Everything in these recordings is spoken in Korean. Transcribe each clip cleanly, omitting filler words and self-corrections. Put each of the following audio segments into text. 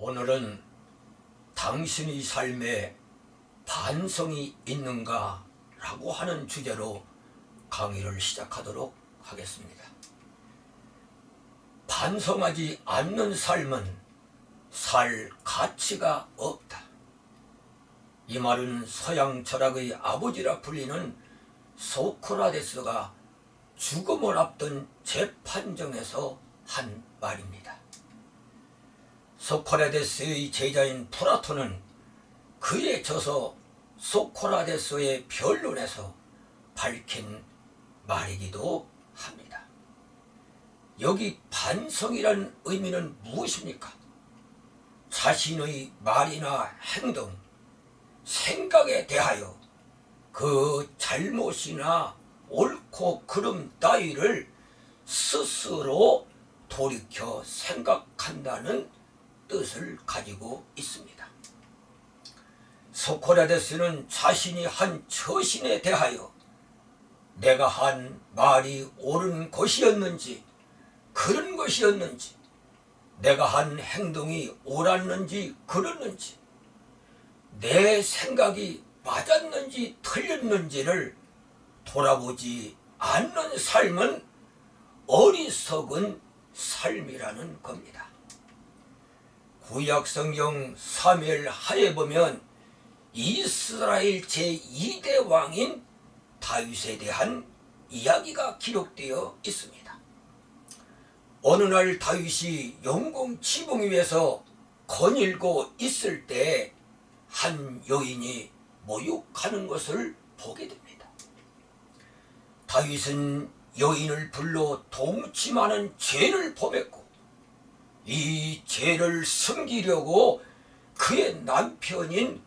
오늘은 당신의 삶에 반성이 있는가? 라고 하는 주제로 강의를 시작하도록 하겠습니다. 반성하지 않는 삶은 살 가치가 없다. 이 말은 서양 철학의 아버지라 불리는 소크라테스가 죽음을 앞둔 재판정에서 한 말입니다. 소크라테스의 제자인 플라톤은 그에 져서 소크라테스의 변론에서 밝힌 말이기도 합니다. 여기 반성이란 의미는 무엇입니까? 자신의 말이나 행동, 생각에 대하여 그 잘못이나 옳고 그름 따위를 스스로 돌이켜 생각한다는 뜻을 가지고 있습니다. 소크라테스는 자신이 한 처신에 대하여 내가 한 말이 옳은 것이었는지 그런 것이었는지, 내가 한 행동이 옳았는지 그랬는지, 내 생각이 맞았는지 틀렸는지를 돌아보지 않는 삶은 어리석은 삶이라는 겁니다. 구약성경 사무엘 하에 보면 이스라엘 제2대 왕인 다윗에 대한 이야기가 기록되어 있습니다. 어느 날 다윗이 영공 지붕 위에서 거닐고 있을 때 한 여인이 모욕하는 것을 보게 됩니다. 다윗은 여인을 불러 동침하는 죄를 범했고 이 죄를 숨기려고 그의 남편인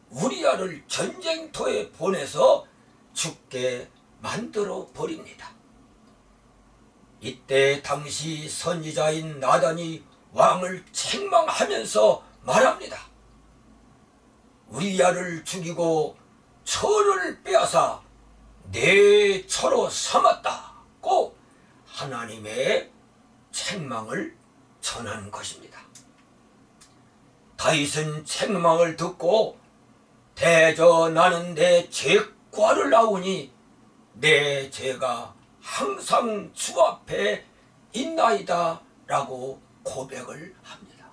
우리아를 전쟁터에 보내서 죽게 만들어 버립니다. 이때 당시 선지자인 나단이 왕을 책망하면서 말합니다. 우리아를 죽이고 처를 빼앗아 내 처로 삼았다고 하나님의 책망을 전한 것입니다. 다윗은 책망을 듣고 대저 나는 내 죄과를 아우니 내 죄가 항상 주 앞에 있나이다 라고 고백을 합니다.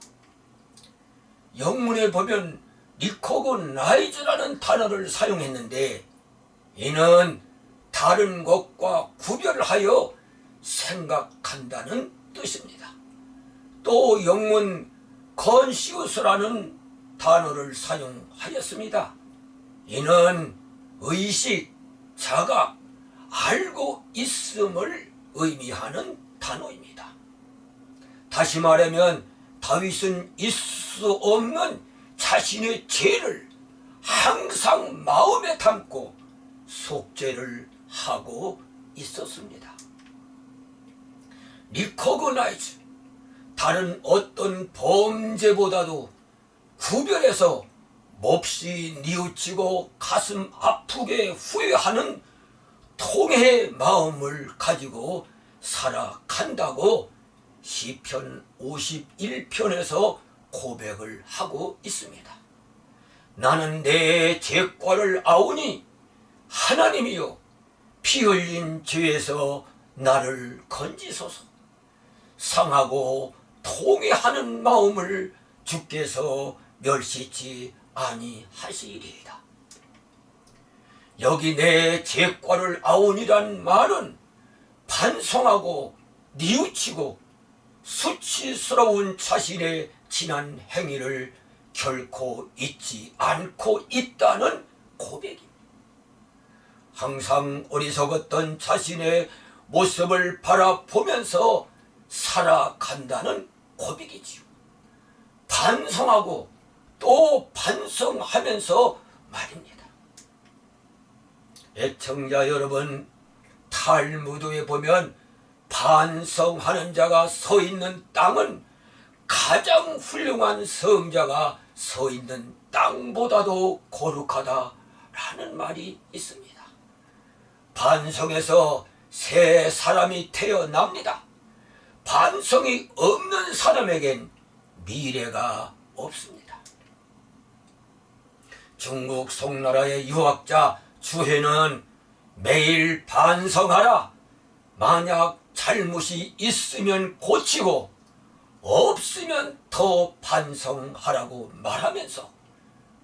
영문에 보면 리코그나이즈라는 단어를 사용했는데 이는 다른 것과 구별하여 생각한다는 뜻입니다. 또 영문 컨시우스라는 단어를 사용하였습니다. 이는 의식, 자각, 알고 있음을 의미하는 단어입니다. 다시 말하면 다윗은 있을 수 없는 자신의 죄를 항상 마음에 담고 속죄를 하고 있었습니다. 리코그나이즈, 다른 어떤 범죄보다도 구별해서 몹시 뉘우치고 가슴 아프게 후회하는 통회의 마음을 가지고 살아간다고 시편 51편에서 고백을 하고 있습니다. 나는 내 죄과를 아우니 하나님이여 피 흘린 죄에서 나를 건지소서. 상하고 통회하는 마음을 주께서 멸시치 아니하시리이다. 여기 내 죄과를 아우니란 말은 반성하고 뉘우치고 수치스러운 자신의 지난 행위를 결코 잊지 않고 있다는 고백입니다. 항상 어리석었던 자신의 모습을 바라보면서 살아간다는 고백이지요. 반성하고 또 반성하면서 말입니다. 애청자 여러분, 탈무드에 보면 반성하는 자가 서 있는 땅은 가장 훌륭한 성자가 서 있는 땅보다도 거룩하다라는 말이 있습니다. 반성에서 새 사람이 태어납니다. 반성이 없는 사람에겐 미래가 없습니다. 중국 송나라의 유학자 주해는 매일 반성하라. 만약 잘못이 있으면 고치고 없으면 더 반성하라고 말하면서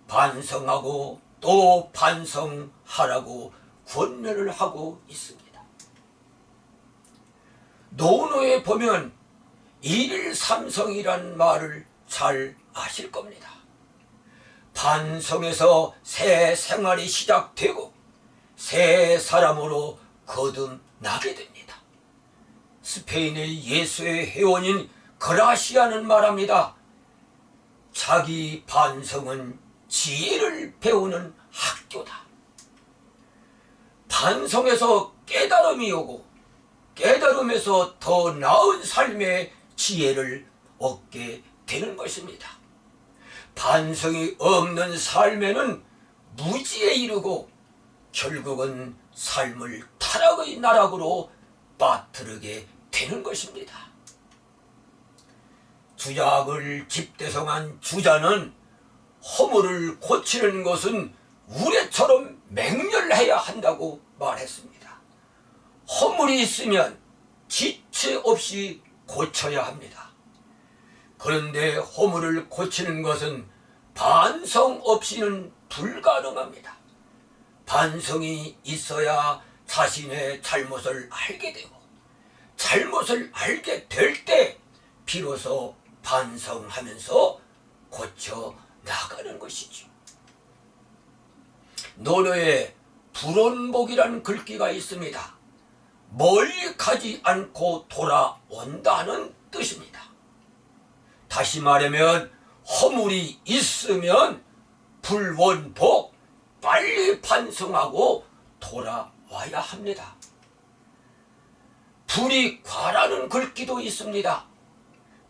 반성하고 또 반성하라고 권면을 하고 있습니다. 논어에 보면 일일삼성이란 말을 잘 아실 겁니다. 반성에서 새 생활이 시작되고 새 사람으로 거듭나게 됩니다. 스페인의 예수의 회원인 그라시아는 말합니다. 자기 반성은 지혜를 배우는 학교다. 반성에서 깨달음이 오고 깨달음에서 더 나은 삶의 지혜를 얻게 되는 것입니다. 반성이 없는 삶에는 무지에 이르고 결국은 삶을 타락의 나락으로 빠뜨리게 되는 것입니다. 주작을 집대성한 주자는 허물을 고치는 것은 우레처럼 맹렬해야 한다고 말했습니다. 허물이 있으면 지체 없이 고쳐야 합니다. 그런데 허물을 고치는 것은 반성 없이는 불가능합니다. 반성이 있어야 자신의 잘못을 알게 되고 잘못을 알게 될 때 비로소 반성하면서 고쳐 나가는 것이죠. 논어에 불원복이라는 글귀가 있습니다. 멀리 가지 않고 돌아온다는 뜻입니다. 다시 말하면 허물이 있으면 불원복, 빨리 반성하고 돌아와야 합니다. 불이과라는 글귀도 있습니다.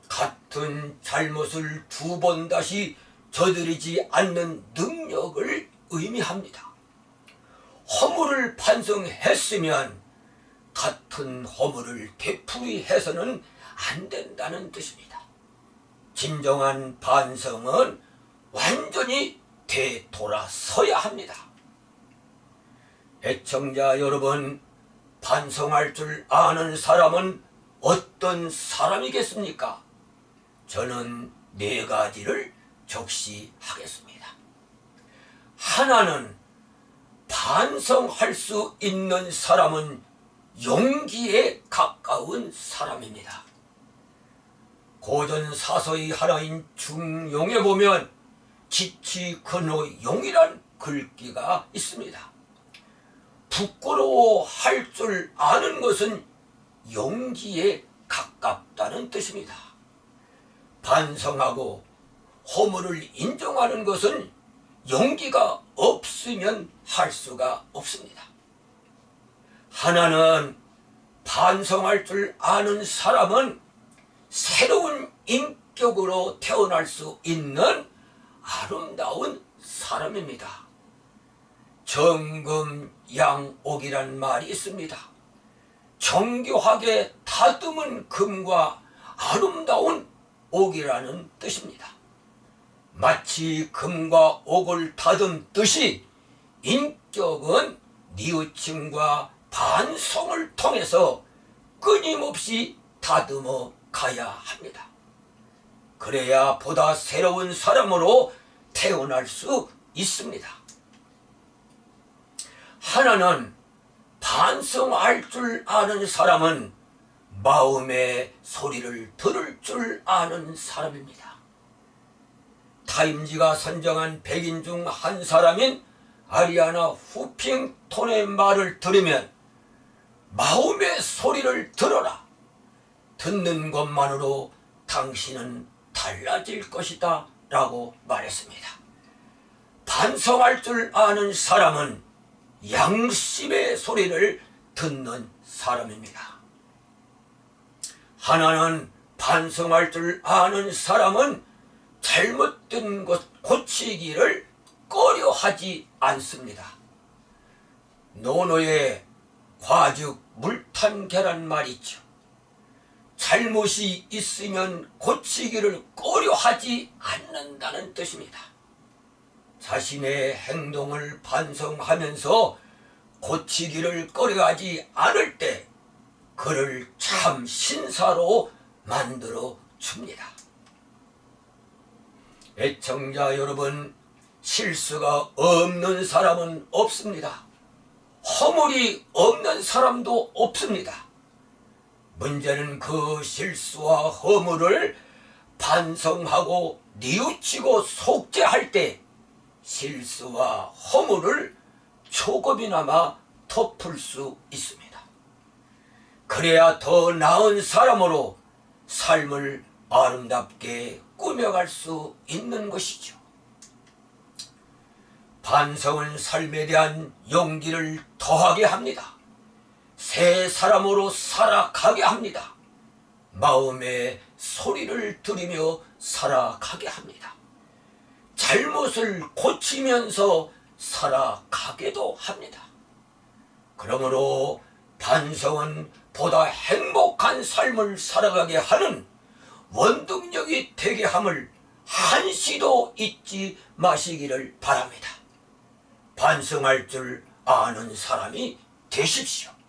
같은 잘못을 두 번 다시 저지르지 않는 능력을 의미합니다. 허물을 반성했으면 같은 허물을 되풀이해서는 안 된다는 뜻입니다. 진정한 반성은 완전히 되돌아서야 합니다. 애청자 여러분, 반성할 줄 아는 사람은 어떤 사람이겠습니까? 저는 네 가지를 적시하겠습니다. 하나는 반성할 수 있는 사람은 용기에 가까운 사람입니다. 고전 사서의 하나인 중용에 보면 지치근호 용이란 글귀가 있습니다. 부끄러워할 줄 아는 것은 용기에 가깝다는 뜻입니다. 반성하고 허물을 인정하는 것은 용기가 없으면 할 수가 없습니다. 하나는 반성할 줄 아는 사람은 새로운 인격으로 태어날 수 있는 아름다운 사람입니다. 정금양옥이란 말이 있습니다. 정교하게 다듬은 금과 아름다운 옥이라는 뜻입니다. 마치 금과 옥을 다듬듯이 인격은 뉘우침과 반성을 통해서 끊임없이 다듬어 가야 합니다. 그래야 보다 새로운 사람으로 태어날 수 있습니다. 하나는 반성할 줄 아는 사람은 마음의 소리를 들을 줄 아는 사람입니다. 타임지가 선정한 백인 중 한 사람인 아리아나 후핑톤의 말을 들으면 마음의 소리를 들어라. 듣는 것만으로 당신은 달라질 것이다 라고 말했습니다. 반성할 줄 아는 사람은 양심의 소리를 듣는 사람입니다. 하나는 반성할 줄 아는 사람은 잘못된 것 고치기를 꺼려하지 않습니다. 논어에 과죽 물탄 계란 말이죠. 잘못이 있으면 고치기를 꺼려하지 않는다는 뜻입니다. 자신의 행동을 반성하면서 고치기를 꺼려하지 않을 때 그를 참 신사로 만들어 줍니다. 애청자 여러분, 실수가 없는 사람은 없습니다. 허물이 없는 사람도 없습니다. 문제는 그 실수와 허물을 반성하고 뉘우치고 속죄할 때 실수와 허물을 조금이나마 덮을 수 있습니다. 그래야 더 나은 사람으로 삶을 아름답게 꾸며갈 수 있는 것이죠. 반성은 삶에 대한 용기를 더하게 합니다. 새 사람으로 살아가게 합니다. 마음의 소리를 들으며 살아가게 합니다. 잘못을 고치면서 살아가게도 합니다. 그러므로 반성은 보다 행복한 삶을 살아가게 하는 원동력이 되게 함을 한시도 잊지 마시기를 바랍니다. 반성할 줄 아는 사람이 되십시오.